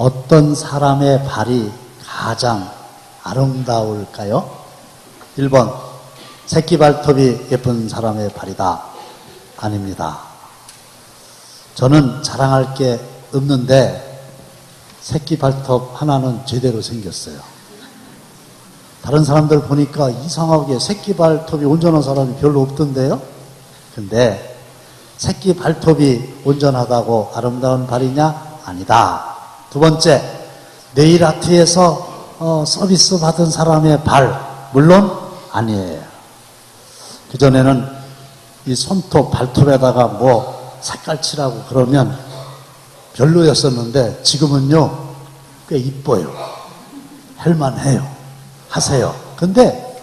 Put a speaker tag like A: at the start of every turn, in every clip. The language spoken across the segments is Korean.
A: 어떤 사람의 발이 가장 아름다울까요? 1번, 새끼 발톱이 예쁜 사람의 발이다. 아닙니다. 저는 자랑할 게 없는데 새끼 발톱 하나는 제대로 생겼어요. 다른 사람들 보니까 이상하게 새끼 발톱이 온전한 사람이 별로 없던데요? 근데 새끼 발톱이 온전하다고 아름다운 발이냐? 아니다. 두 번째, 네일 아트에서 서비스 받은 사람의 발, 물론 아니에요. 그전에는 이 손톱, 발톱에다가 뭐 색깔 칠하고 그러면 별로였었는데 지금은요, 꽤 이뻐요. 할만해요. 하세요. 근데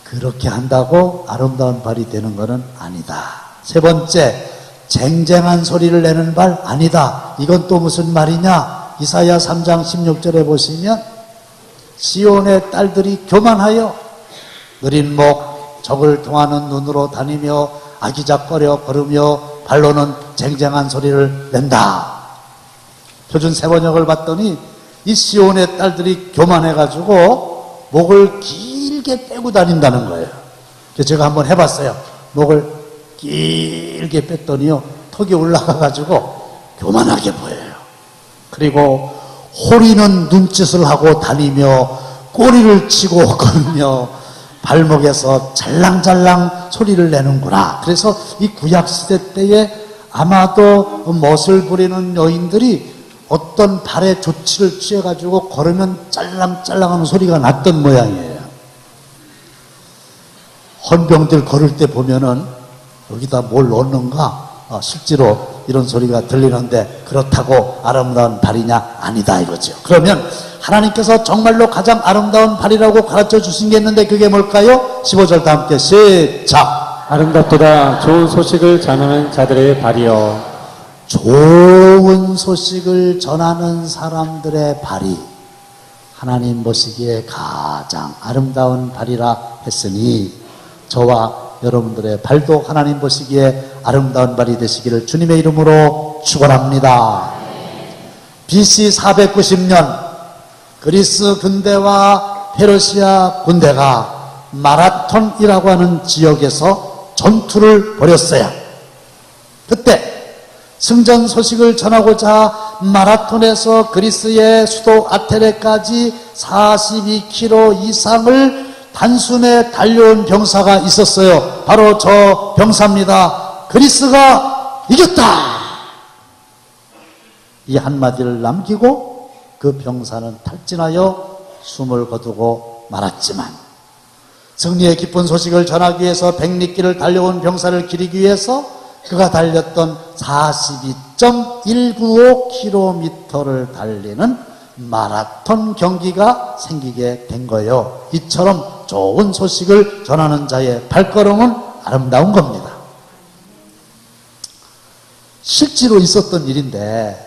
A: 그렇게 한다고 아름다운 발이 되는 것은 아니다. 세 번째, 쟁쟁한 소리를 내는 발 아니다. 이건 또 무슨 말이냐? 이사야 3장 16절에 보시면 시온의 딸들이 교만하여 느린 목, 적을 통하는 눈으로 다니며 아기작거려 걸으며 발로는 쟁쟁한 소리를 낸다. 표준 세번역을 봤더니 이 시온의 딸들이 교만해가지고 목을 길게 빼고 다닌다는 거예요. 그래서 제가 한번 해봤어요. 목을 길게 뺐더니요, 턱이 올라가가지고 교만하게 보여요. 그리고 호리는 눈짓을 하고 다니며 꼬리를 치고 걸으며 발목에서 잘랑잘랑 소리를 내는구나. 그래서 이 구약시대 때에 아마도 멋을 부리는 여인들이 어떤 발에 조치를 취해가지고 걸으면 짤랑짤랑하는 소리가 났던 모양이에요. 헌병들 걸을 때 보면은 여기다 뭘 넣는가? 실제로 이런 소리가 들리는데 그렇다고 아름다운 발이냐? 아니다 이거죠. 그러면 하나님께서 정말로 가장 아름다운 발이라고 가르쳐 주신 게 있는데 그게 뭘까요? 15절 다 함께 시작!
B: 아름답도다 좋은 소식을 전하는 자들의 발이요.
A: 좋은 소식을 전하는 사람들의 발이 하나님 보시기에 가장 아름다운 발이라 했으니 저와 여러분들의 발도 하나님 보시기에 아름다운 발이 되시기를 주님의 이름으로 축원합니다. BC 490년 그리스 군대와 페르시아 군대가 마라톤이라고 하는 지역에서 전투를 벌였어요. 그때 승전 소식을 전하고자 마라톤에서 그리스의 수도 아테네까지 42km 이상을 단숨에 달려온 병사가 있었어요. 바로 저 병사입니다. 그리스가 이겼다! 이 한마디를 남기고 그 병사는 탈진하여 숨을 거두고 말았지만 승리의 기쁜 소식을 전하기 위해서 백리길을 달려온 병사를 기리기 위해서 그가 달렸던 42.195km를 달리는 마라톤 경기가 생기게 된 거예요. 이처럼 좋은 소식을 전하는 자의 발걸음은 아름다운 겁니다. 실제로 있었던 일인데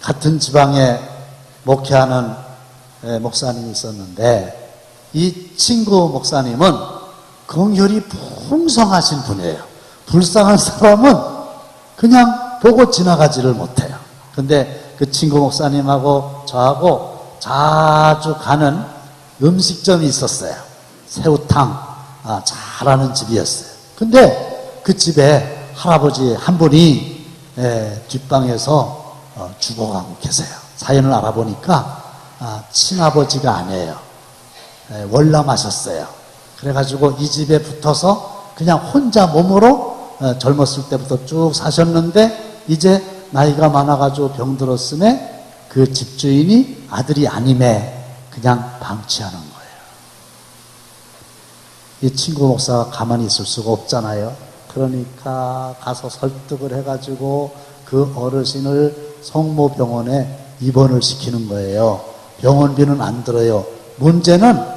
A: 같은 지방에 목회하는 목사님이 있었는데 이 친구 목사님은 긍휼이 풍성하신 분이에요. 불쌍한 사람은 그냥 보고 지나가지를 못해요. 근데 그 친구 목사님하고 저하고 자주 가는 음식점이 있었어요. 새우탕 잘하는 집이었어요. 근데 그 집에 할아버지 한 분이 뒷방에서 죽어가고 계세요. 사연을 알아보니까 친아버지가 아니에요. 월남하셨어요. 그래가지고 이 집에 붙어서 그냥 혼자 몸으로 젊었을 때부터 쭉 사셨는데 이제 나이가 많아가지고 병들었음에 그 집주인이 아들이 아님에 그냥 방치하는 거예요. 이 친구 목사가 가만히 있을 수가 없잖아요. 그러니까 가서 설득을 해가지고 그 어르신을 성모병원에 입원을 시키는 거예요. 병원비는 안 들어요. 문제는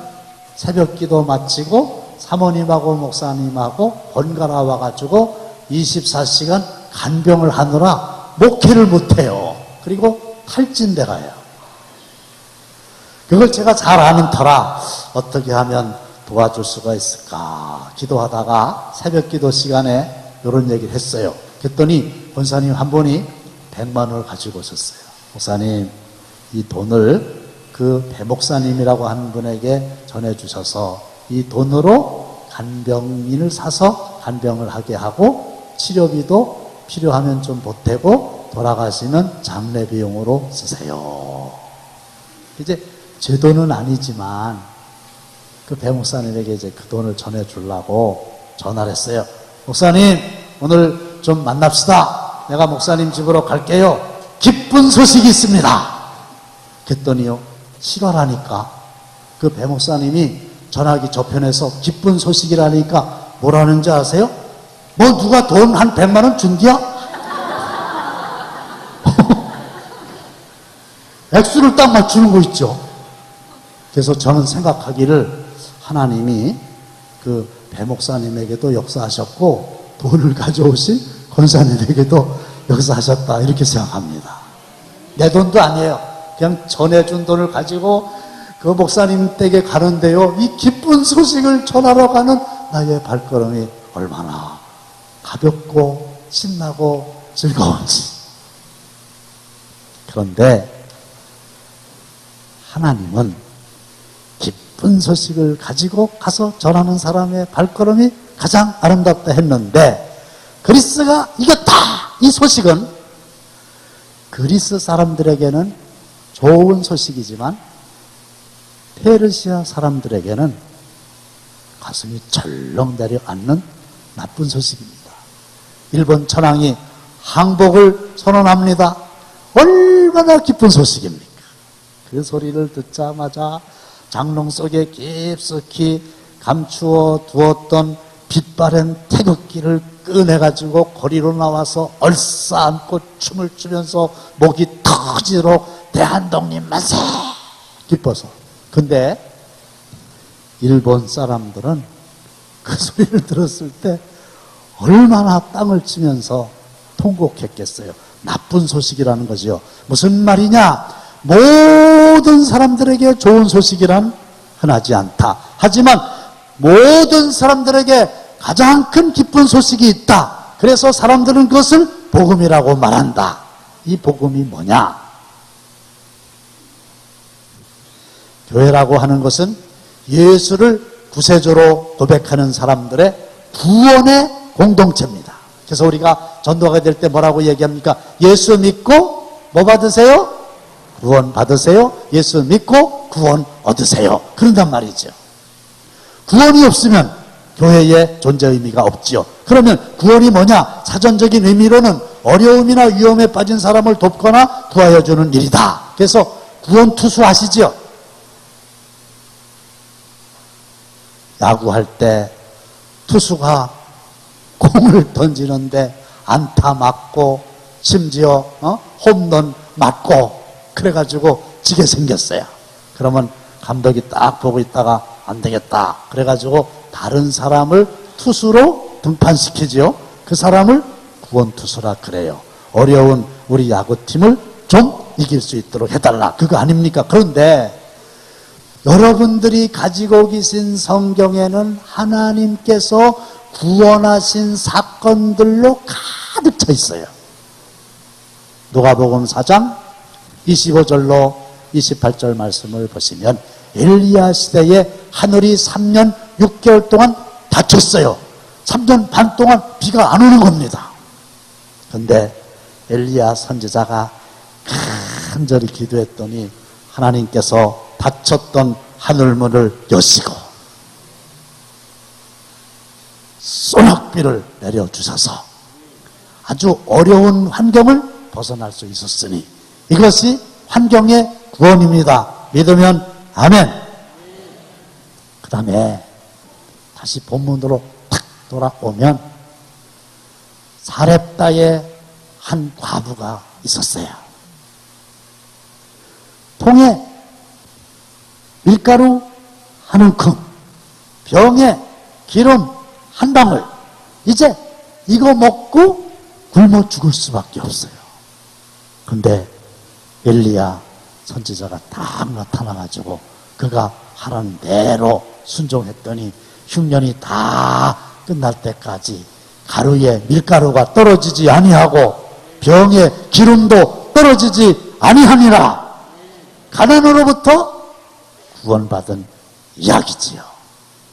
A: 새벽기도 마치고 사모님하고 목사님하고 번갈아 와가지고 24시간 간병을 하느라 목회를 못해요. 그리고 탈진돼 가요. 그걸 제가 잘 아는 터라 어떻게 하면 도와줄 수가 있을까 기도하다가 새벽기도 시간에 이런 얘기를 했어요. 그랬더니 권사님 한 분이 100만 원을 가지고 오셨어요. 목사님, 이 돈을 그 배목사님이라고 하는 분에게 전해주셔서 이 돈으로 간병인을 사서 간병을 하게 하고 치료비도 필요하면 좀 보태고 돌아가시는 장례 비용으로 쓰세요. 이제 제 돈은 아니지만 그 배목사님에게 이제 그 돈을 전해주려고 전화를 했어요. 목사님, 오늘 좀 만납시다. 내가 목사님 집으로 갈게요. 기쁜 소식이 있습니다. 그랬더니요, 실화라니까 그 배목사님이 전화기 저편에서 기쁜 소식이라니까 뭐라는지 아세요? 뭐 누가 돈 한 100만 원 준디야? 액수를 딱 맞추는 거 있죠. 그래서 저는 생각하기를 하나님이 그 배목사님에게도 역사하셨고 돈을 가져오신 권사님에게도 역사하셨다 이렇게 생각합니다. 내 돈도 아니에요. 그냥 전해준 돈을 가지고 그 목사님 댁에 가는데요, 이 기쁜 소식을 전하러 가는 나의 발걸음이 얼마나 가볍고 신나고 즐거운지. 그런데 하나님은 기쁜 소식을 가지고 가서 전하는 사람의 발걸음이 가장 아름답다 했는데, 그리스가 이겼다! 이 소식은 그리스 사람들에게는 좋은 소식이지만 페르시아 사람들에게는 가슴이 철렁 내려앉는 나쁜 소식입니다. 일본 천황이 항복을 선언합니다. 얼마나 기쁜 소식입니까? 그 소리를 듣자마자 장롱 속에 깊숙이 감추어 두었던 빛바랜 태극기를 꺼내가지고 거리로 나와서 얼싸안고 춤을 추면서 목이 터지도록 대한독립 만세! 기뻐서. 근데 일본 사람들은 그 소리를 들었을 때 얼마나 땅을 치면서 통곡했겠어요. 나쁜 소식이라는 거죠. 무슨 말이냐? 모든 사람들에게 좋은 소식이란 흔하지 않다. 하지만 모든 사람들에게 가장 큰 기쁜 소식이 있다. 그래서 사람들은 그것을 복음이라고 말한다. 이 복음이 뭐냐? 교회라고 하는 것은 예수를 구세주로 고백하는 사람들의 구원의 공동체입니다. 그래서 우리가 전도가 될 때 뭐라고 얘기합니까? 예수 믿고 뭐 받으세요? 구원 받으세요. 예수 믿고 구원 얻으세요. 그런단 말이죠. 구원이 없으면 교회의 존재 의미가 없지요. 그러면 구원이 뭐냐? 사전적인 의미로는 어려움이나 위험에 빠진 사람을 돕거나 구하여 주는 일이다. 그래서 구원 투수 아시죠? 야구할 때 투수가 공을 던지는데 안타 맞고 심지어 홈런 맞고 그래가지고 지게 생겼어요. 그러면 감독이 딱 보고 있다가 안 되겠다 그래가지고 다른 사람을 투수로 등판시키죠. 그 사람을 구원투수라 그래요. 어려운 우리 야구팀을 좀 이길 수 있도록 해달라, 그거 아닙니까? 그런데 여러분들이 가지고 계신 성경에는 하나님께서 구원하신 사건들로 가득 차 있어요. 누가복음 4장 25절로 28절 말씀을 보시면 엘리야 시대에 하늘이 3년 6개월 동안 닫혔어요. 3년 반 동안 비가 안 오는 겁니다. 그런데 엘리야 선지자가 간절히 기도했더니 하나님께서 닫혔던 하늘문을 여시고 소낙비를 내려주셔서 아주 어려운 환경을 벗어날 수 있었으니 이것이 환경의 구원입니다. 믿으면 아멘. 그 다음에 다시 본문으로 탁 돌아오면 사렙다에 한 과부가 있었어요. 통에 밀가루 한 움큼, 병에 기름 한 방울, 이제 이거 먹고 굶어 죽을 수밖에 없어요. 근데 엘리야 선지자가 딱 나타나가지고 그가 하라는 대로 순종했더니 흉년이 다 끝날 때까지 가루에 밀가루가 떨어지지 아니하고 병의 기름도 떨어지지 아니하니라. 가난으로부터 구원받은 이야기지요.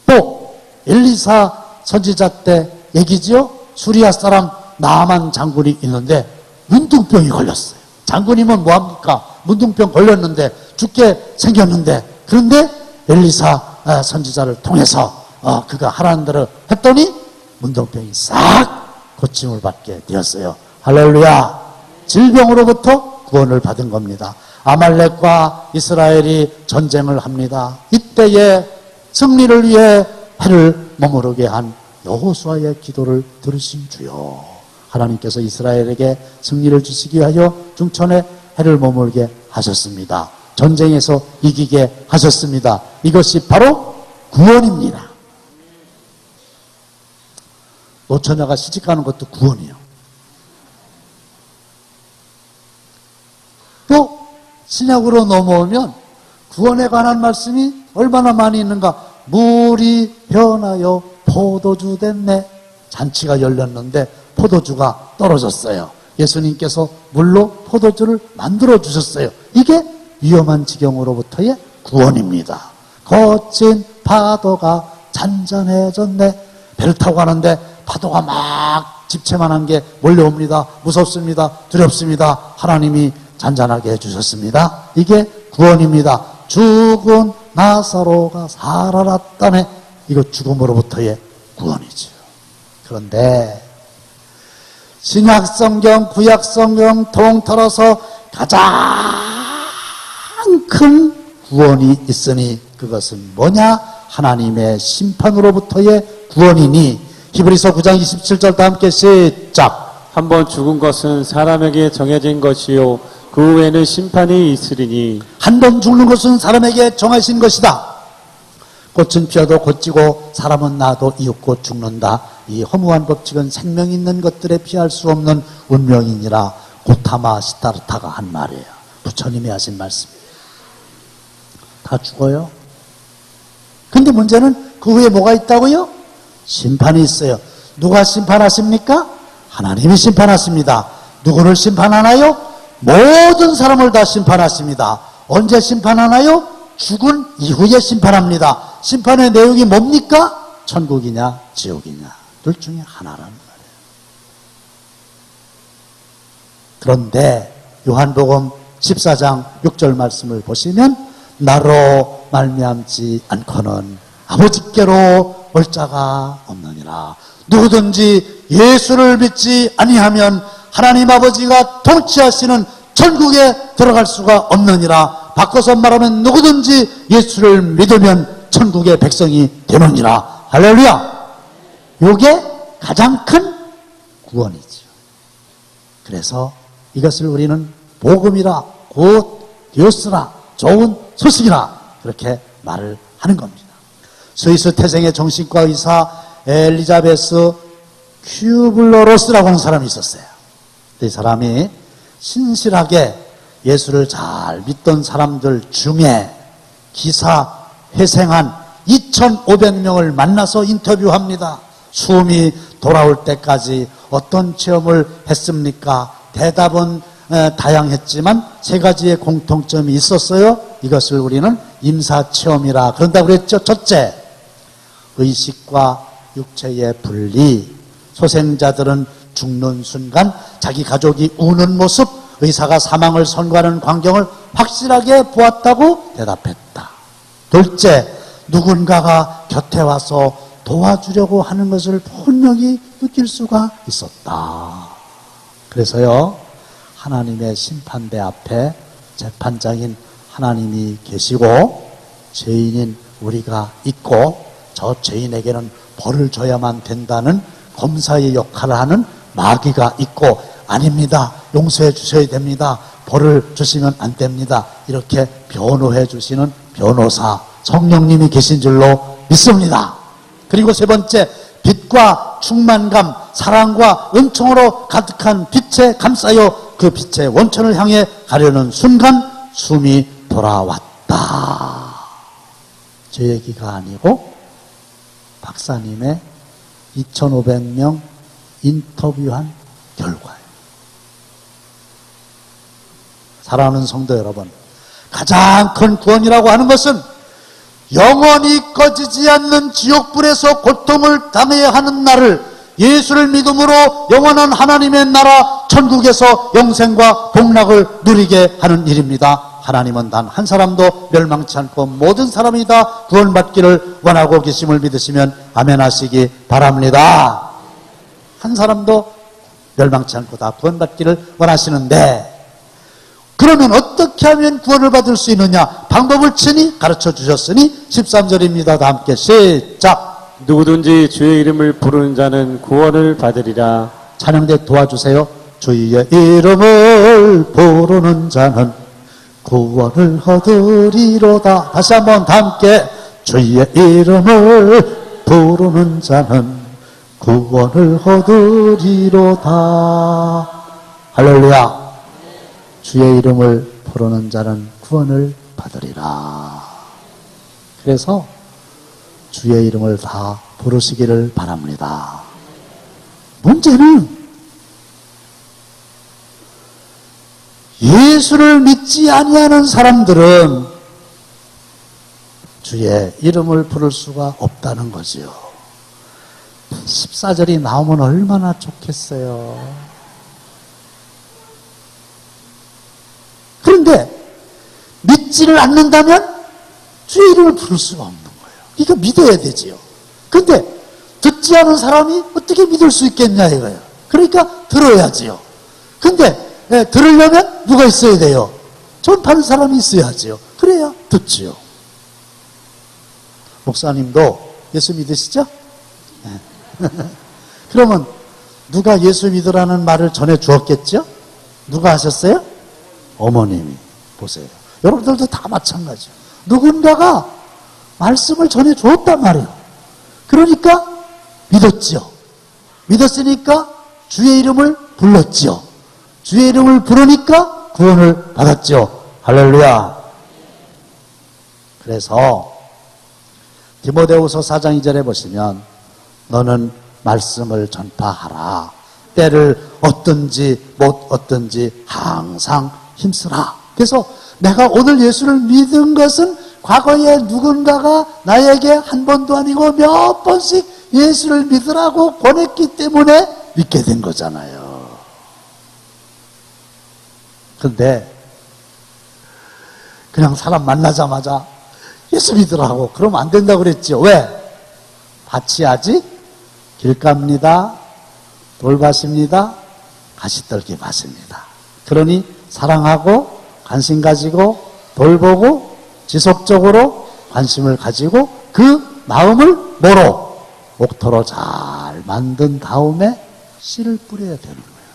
A: 또 엘리사 선지자 때 얘기지요. 수리아 사람 나아만 장군이 있는데 문둥병이 걸렸어요. 장군이면 뭐합니까? 문둥병 걸렸는데 죽게 생겼는데, 그런데 엘리사 선지자를 통해서 그가 하라는 대로 했더니 문둥병이 싹 고침을 받게 되었어요. 할렐루야. 질병으로부터 구원을 받은 겁니다. 아말렉과 이스라엘이 전쟁을 합니다. 이때에 승리를 위해 해를 머무르게 한 여호수아의 기도를 들으신 주여, 하나님께서 이스라엘에게 승리를 주시기 위하여 중천에 해를 머물게 하셨습니다. 전쟁에서 이기게 하셨습니다. 이것이 바로 구원입니다. 노처녀가 시집가는 것도 구원이에요. 또 신약으로 넘어오면 구원에 관한 말씀이 얼마나 많이 있는가. 물이 변하여 포도주 됐네. 잔치가 열렸는데 포도주가 떨어졌어요. 예수님께서 물로 포도주를 만들어 주셨어요. 이게 위험한 지경으로부터의 구원입니다. 거친 파도가 잔잔해졌네. 배를 타고 가는데 파도가 막 집채만한 게 몰려옵니다. 무섭습니다. 두렵습니다. 하나님이 잔잔하게 해주셨습니다. 이게 구원입니다. 죽은 나사로가 살아났다네. 이거 죽음으로부터의 구원이죠. 그런데 신약성경, 구약성경 통틀어서 가장 큰 구원이 있으니 그것은 뭐냐? 하나님의 심판으로부터의 구원이니. 히브리서 9장 27절 다 함께 시작.
B: 한번 죽은 것은 사람에게 정해진 것이요 그 후에는 심판이 있으리니.
A: 한 번 죽는 것은 사람에게 정하신 것이다. 꽃은 피어도 곧지고 사람은 나도 이윽고 죽는다. 이 허무한 법칙은 생명 있는 것들에 피할 수 없는 운명이니라. 고타마 시타르타가 한 말이에요. 부처님이 하신 말씀이에요. 다 죽어요. 근데 문제는 그 후에 뭐가 있다고요? 심판이 있어요. 누가 심판하십니까? 하나님이 심판하십니다. 누구를 심판하나요? 모든 사람을 다 심판하십니다. 언제 심판하나요? 죽은 이후에 심판합니다. 심판의 내용이 뭡니까? 천국이냐 지옥이냐 둘 중에 하나라는 말이에요. 그런데 요한복음 14장 6절 말씀을 보시면 나로 말미암지 않고는 아버지께로 올 자가 없느니라. 누구든지 예수를 믿지 아니하면 하나님 아버지가 통치하시는 천국에 들어갈 수가 없느니라. 바꿔서 말하면 누구든지 예수를 믿으면 천국의 백성이 되느니라. 할렐루야. 이게 가장 큰 구원이죠. 그래서 이것을 우리는 복음이라, 곧 뉴스라, 좋은 소식이라 그렇게 말을 하는 겁니다. 스위스 태생의 정신과 의사 엘리자베스 큐블러로스라고 하는 사람이 있었어요. 이 사람이 신실하게 예수를 잘 믿던 사람들 중에 기사 회생한 2,500명을 만나서 인터뷰합니다. 숨이 돌아올 때까지 어떤 체험을 했습니까? 대답은 다양했지만 세 가지의 공통점이 있었어요. 이것을 우리는 임사체험이라 그런다고 그랬죠. 첫째, 의식과 육체의 분리. 소생자들은 죽는 순간 자기 가족이 우는 모습, 의사가 사망을 선고하는 광경을 확실하게 보았다고 대답했다. 둘째, 누군가가 곁에 와서 도와주려고 하는 것을 분명히 느낄 수가 있었다. 그래서요, 하나님의 심판대 앞에 재판장인 하나님이 계시고 죄인인 우리가 있고 저 죄인에게는 벌을 줘야만 된다는 검사의 역할을 하는 마귀가 있고 아닙니다. 용서해 주셔야 됩니다. 벌을 주시면 안 됩니다. 이렇게 변호해 주시는 변호사 성령님이 계신 줄로 믿습니다. 그리고 세 번째, 빛과 충만감, 사랑과 은총으로 가득한 빛에 감싸여 그 빛의 원천을 향해 가려는 순간 숨이 돌아왔다. 제 얘기가 아니고 박사님의 2,500명 인터뷰한 결과예요. 사랑하는 성도 여러분, 가장 큰 구원이라고 하는 것은 영원히 꺼지지 않는 지옥불에서 고통을 당해야 하는 나를 예수를 믿음으로 영원한 하나님의 나라 천국에서 영생과 복락을 누리게 하는 일입니다. 하나님은 단 한 사람도 멸망치 않고 모든 사람이 다 구원받기를 원하고 계심을 믿으시면 아멘 하시기 바랍니다. 한 사람도 멸망치 않고 다 구원받기를 원하시는데, 그러면 어떻게 하면 구원을 받을 수 있느냐? 방법을 친히 가르쳐 주셨으니 13절입니다. 다 함께 시작.
B: 누구든지 주의 이름을 부르는 자는 구원을 받으리라.
A: 찬양대 도와주세요. 주의 이름을 부르는 자는 구원을 얻으리로다. 다시 한번 다 함께 주의 이름을 부르는 자는 구원을 얻으리로다. 할렐루야. 주의 이름을 부르는 자는 구원을 받으리라. 그래서 주의 이름을 다 부르시기를 바랍니다. 문제는 예수를 믿지 아니하는 사람들은 주의 이름을 부를 수가 없다는 거지요. 14절이 나오면 얼마나 좋겠어요. 그런데 믿지를 않는다면 주의 이름을 부를 수가 없는 거예요. 그러니까 믿어야 되지요. 그런데 듣지 않은 사람이 어떻게 믿을 수 있겠냐 이거예요. 그러니까 들어야지요. 근데 들으려면 누가 있어야 돼요? 전파하는 사람이 있어야지요. 그래야 듣지요. 목사님도 예수 믿으시죠? 네. 그러면 누가 예수 믿으라는 말을 전해 주었겠죠? 누가 하셨어요? 어머님이. 보세요. 여러분들도 다 마찬가지예요. 누군가가 말씀을 전해 주었단 말이에요. 그러니까 믿었지요. 믿었으니까 주의 이름을 불렀지요. 주의 이름을 부르니까 구원을 받았죠. 할렐루야. 그래서 디모데후서 4장 2절에 보시면 너는 말씀을 전파하라. 때를 얻든지 못 얻든지 항상 힘쓰라. 그래서 내가 오늘 예수를 믿은 것은 과거에 누군가가 나에게 한 번도 아니고 몇 번씩 예수를 믿으라고 권했기 때문에 믿게 된 거잖아요. 근데 그냥 사람 만나자마자 예수 믿으라고 그러면 안 된다고 그랬죠. 왜? 밭이 아직 길갑니다. 돌밭입니다. 가시떨기 밭입니다. 그러니 사랑하고 관심 가지고 돌보고 지속적으로 관심을 가지고 그 마음을 뭐로? 옥토로 잘 만든 다음에 씨를 뿌려야 되는 거예요.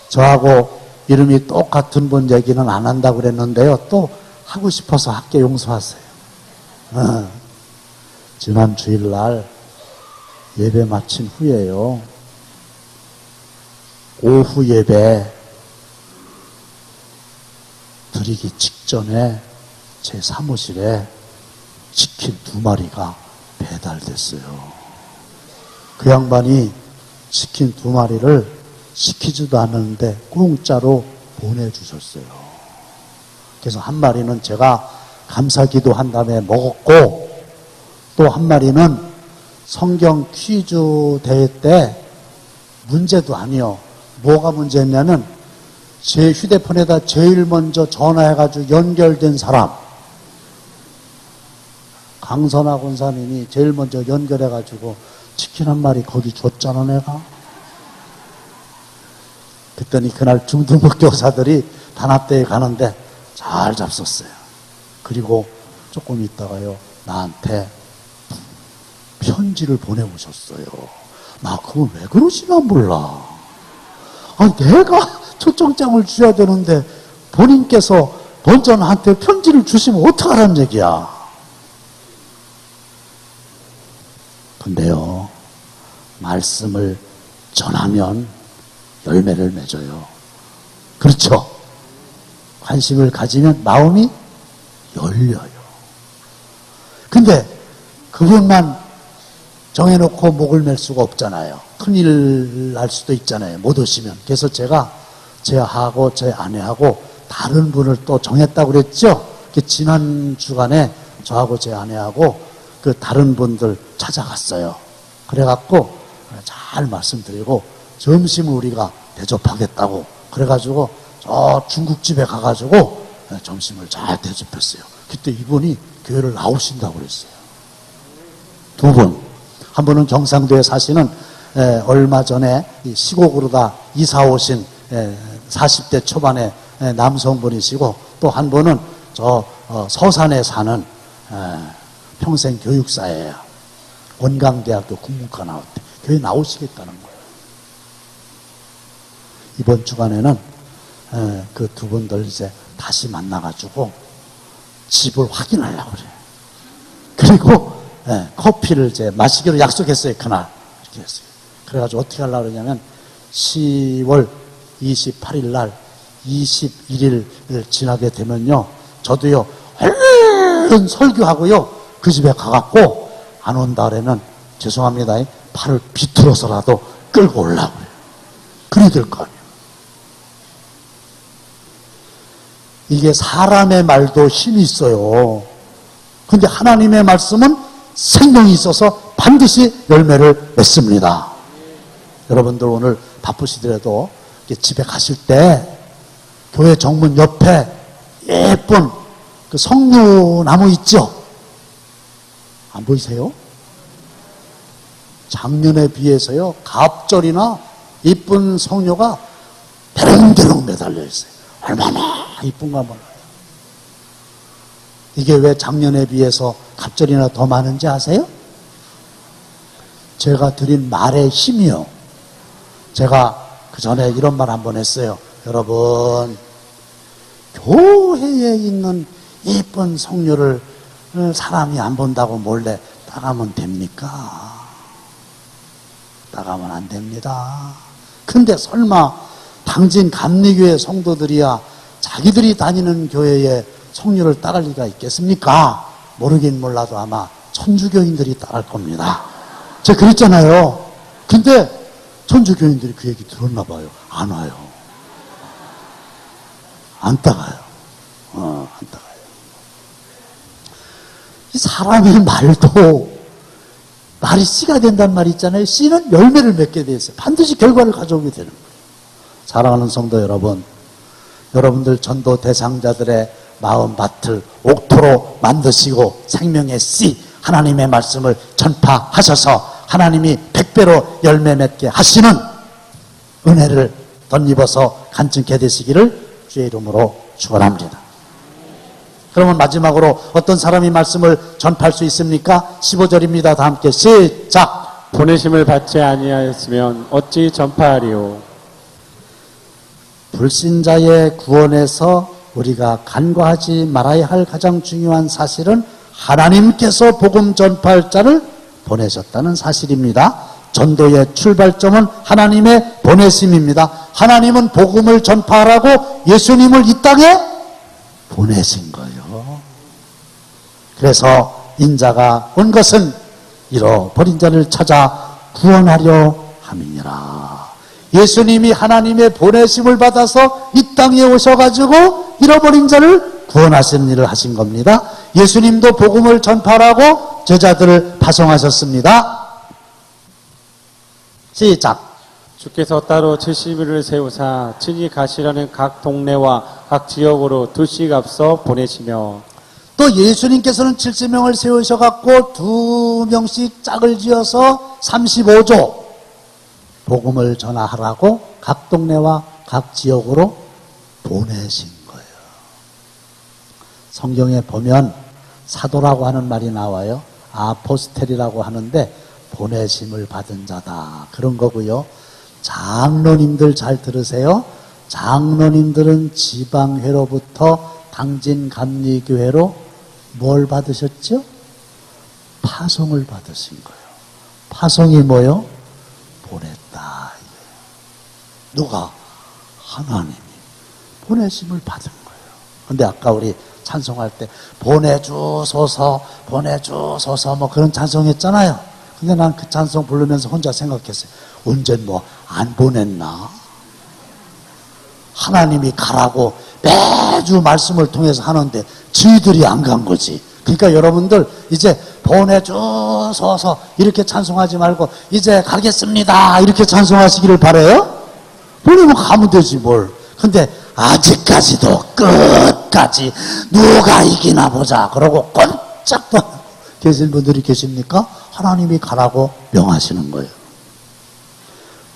A: 저하고 이름이 똑같은 분 얘기는 안 한다고 그랬는데요. 또 하고 싶어서 할게 용서하세요. 지난 주일날 예배 마친 후에요. 오후 예배 드리기 직전에 제 사무실에 치킨 2마리가 배달됐어요. 그 양반이 치킨 2마리를 시키지도 않았는데 공짜로 보내주셨어요. 그래서 한 마리는 제가 감사기도 한 다음에 먹었고, 또 한 마리는 성경 퀴즈 대회 때 문제도 아니요. 뭐가 문제였냐면 제 휴대폰에다 제일 먼저 전화해가지고 연결된 사람, 강선아 권사님이 제일 먼저 연결해가지고 치킨 한 마리 거기 줬잖아 내가. 그랬더니 그날 중등부교사들이 단합대회 가는데 잘 잡섰어요. 그리고 조금 있다가요 나한테 편지를 보내오셨어요. 나 그건 왜 그러시나 몰라. 아니 내가 초청장을 줘야 되는데 본인께서 먼저 나한테 편지를 주시면 어떡하라는 얘기야. 근데요 말씀을 전하면 열매를 맺어요. 그렇죠? 관심을 가지면 마음이 열려요. 근데 그분만 정해놓고 목을 맬 수가 없잖아요. 큰일 날 수도 있잖아요. 못 오시면. 그래서 제가 제하고 제 아내하고 다른 분을 또 정했다고 그랬죠? 지난 주간에 저하고 제 아내하고 그 다른 분들 찾아갔어요. 그래갖고 잘 말씀드리고 점심을 우리가 대접하겠다고 그래가지고 저 중국집에 가가지고 점심을 잘 대접했어요. 그때 이분이 교회를 나오신다고 그랬어요. 두 분. 한 분은 경상도에 사시는 얼마 전에 시골으로 다 이사 오신 40대 초반의 남성분이시고 또 한 분은 저 서산에 사는 평생 교육사예요. 원광대학교 국문과 나왔대. 교회 나오시겠다는 거예요. 이번 주간에는 그 두 분들 이제 다시 만나가지고 집을 확인하려고 그래요. 그리고 커피를 이제 마시기로 약속했어요. 그날 이렇게 했어요. 그래가지고 어떻게 하려고 그러냐면 10월 28일 날 21일을 지나게 되면요, 저도요 얼른 설교하고요 그 집에 가갖고 안 온다 그러면 죄송합니다, 팔을 비틀어서라도 끌고 오려고 그래요. 그래야 될 거 아니에요. 이게 사람의 말도 힘이 있어요. 근데 하나님의 말씀은 생명이 있어서 반드시 열매를 맺습니다. 여러분들 오늘 바쁘시더라도 집에 가실 때 교회 정문 옆에 예쁜 그 석류나무 있죠? 안 보이세요? 작년에 비해서요 갑절이나 이쁜 석류가 대롱대롱 매달려 있어요. 얼마나 이쁜가 몰라요. 이게 왜 작년에 비해서 갑절이나 더 많은지 아세요? 제가 드린 말의 힘이요. 제가 그 전에 이런 말 한번 했어요. 여러분, 교회에 있는 이쁜 석류를 사람이 안 본다고 몰래 따가면 됩니까? 따가면 안 됩니다. 근데 설마 당진 감리교회 성도들이야 자기들이 다니는 교회에 석류를 따갈 리가 있겠습니까? 모르긴 몰라도 아마 천주교인들이 따갈 겁니다. 제가 그랬잖아요. 근데 천주교인들이 그 얘기 들었나 봐요. 안 와요. 안 따가요. 안 따가요. 이 사람의 말도 말이 씨가 된다는 말이 있잖아요. 씨는 열매를 맺게 돼 있어요. 반드시 결과를 가져오게 되는 거예요. 사랑하는 성도 여러분, 여러분들 전도 대상자들의 마음밭을 옥토로 만드시고 생명의 씨 하나님의 말씀을 전파하셔서 하나님이 100배로 열매 맺게 하시는 은혜를 덧입어서 간증케 되시기를 주의 이름으로 축원합니다. 그러면 마지막으로 어떤 사람이 말씀을 전파할 수 있습니까? 15절입니다. 다 함께 시작.
B: 보내심을 받지 아니하였으면 어찌 전파하리요.
A: 불신자의 구원에서 우리가 간과하지 말아야 할 가장 중요한 사실은 하나님께서 복음 전파할 자를 보내셨다는 사실입니다. 전도의 출발점은 하나님의 보내심입니다. 하나님은 복음을 전파하라고 예수님을 이 땅에 보내신 거예요. 그래서 인자가 온 것은 잃어버린 자를 찾아 구원하려 함이니라. 예수님이 하나님의 보내심을 받아서 이 땅에 오셔가지고 잃어버린 자를 구원하시는 일을 하신 겁니다. 예수님도 복음을 전파하라고 제자들을 파송하셨습니다. 시작.
B: 주께서 따로 70일을 세우사 친히 가시라는 각 동네와 각 지역으로 두씩 앞서 보내시며
A: 또 예수님께서는 70명을 세우셔갖고 2명씩 짝을 지어서 35조 복음을 전하라고 각 동네와 각 지역으로 보내신 거예요. 성경에 보면 사도라고 하는 말이 나와요. 아포스텔이라고 하는데 보내심을 받은 자다 그런 거고요. 장로님들 잘 들으세요. 장로님들은 지방회로부터 당진 감리교회로 뭘 받으셨죠? 파송을 받으신 거예요. 파송이 뭐요? 보냈다. 누가? 하나님이 보내심을 받은 거예요. 근데 아까 우리 찬송할 때 보내주소서 보내주소서 뭐 그런 찬송했잖아요. 근데 난 그 찬송 부르면서 혼자 생각했어요. 언젠 뭐 안 보냈나? 하나님이 가라고 매주 말씀을 통해서 하는데 저희들이 안 간 거지. 그러니까 여러분들 이제 본에 쭉 서서 이렇게 찬송하지 말고 이제 가겠습니다 이렇게 찬송하시기를 바라요. 본에는 가면 되지 뭘. 근데 아직까지도 끝까지 누가 이기나 보자 그러고 꼼짝도 안 하고 계신 분들이 계십니까? 하나님이 가라고 명하시는 거예요.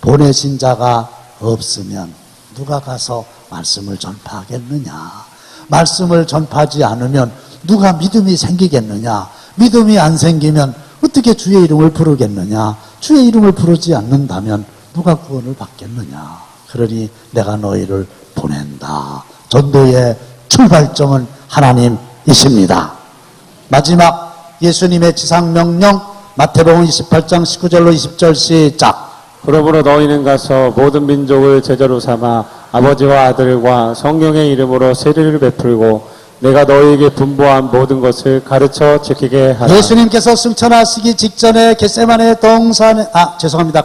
A: 보내신 자가 없으면 누가 가서 말씀을 전파하겠느냐. 말씀을 전파하지 않으면 누가 믿음이 생기겠느냐. 믿음이 안 생기면 어떻게 주의 이름을 부르겠느냐. 주의 이름을 부르지 않는다면 누가 구원을 받겠느냐. 그러니 내가 너희를 보낸다. 전도의 출발점은 하나님이십니다. 마지막 예수님의 지상명령 마태복음 28장 19절로 20절 시작.
B: 그러므로 너희는 가서 모든 민족을 제자로 삼아 아버지와 아들과 성령의 이름으로 세례를 베풀고 내가 너희에게 분부한 모든 것을 가르쳐 지키게 하라.
A: 예수님께서 승천하시기 직전에 겟세마네 동산에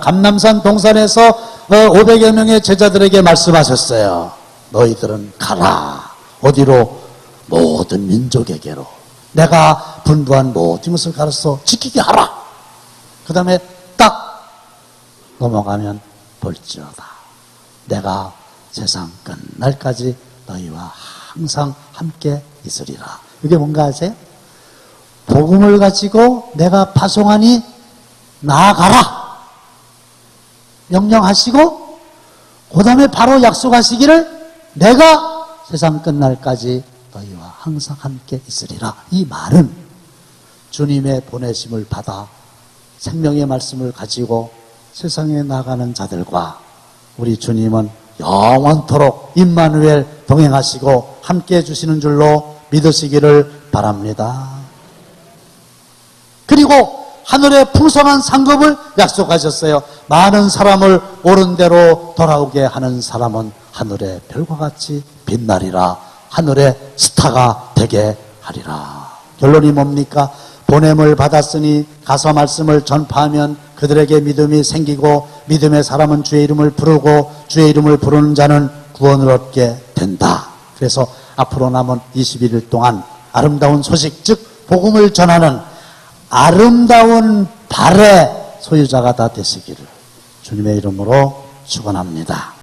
A: 감람산 동산에서 500여 명의 제자들에게 말씀하셨어요. 너희들은 가라. 어디로? 모든 민족에게로. 내가 분부한 모든 것을 가르쳐 지키게 하라. 그 다음에 딱 넘어가면 볼지어다. 내가 세상 끝날까지 너희와 항상 함께 있으리라. 이게 뭔가 아세요? 복음을 가지고 내가 파송하니 나아가라. 명령하시고 그 다음에 바로 약속하시기를 내가 세상 끝날까지 너희와 항상 함께 있으리라. 이 말은 주님의 보내심을 받아 생명의 말씀을 가지고 세상에 나가는 자들과 우리 주님은 영원토록 임마누엘 동행하시고 함께 해주시는 줄로 믿으시기를 바랍니다. 그리고 하늘의 풍성한 상급을 약속하셨어요. 많은 사람을 옳은 대로 돌아오게 하는 사람은 하늘의 별과 같이 빛나리라. 하늘의 스타가 되게 하리라. 결론이 뭡니까? 보냄을 받았으니 가서 말씀을 전파하면 그들에게 믿음이 생기고 믿음의 사람은 주의 이름을 부르고 주의 이름을 부르는 자는 구원을 얻게 된다. 그래서 앞으로 남은 21일 동안 아름다운 소식, 즉 복음을 전하는 아름다운 발의 소유자가 다 되시기를 주님의 이름으로 축원합니다.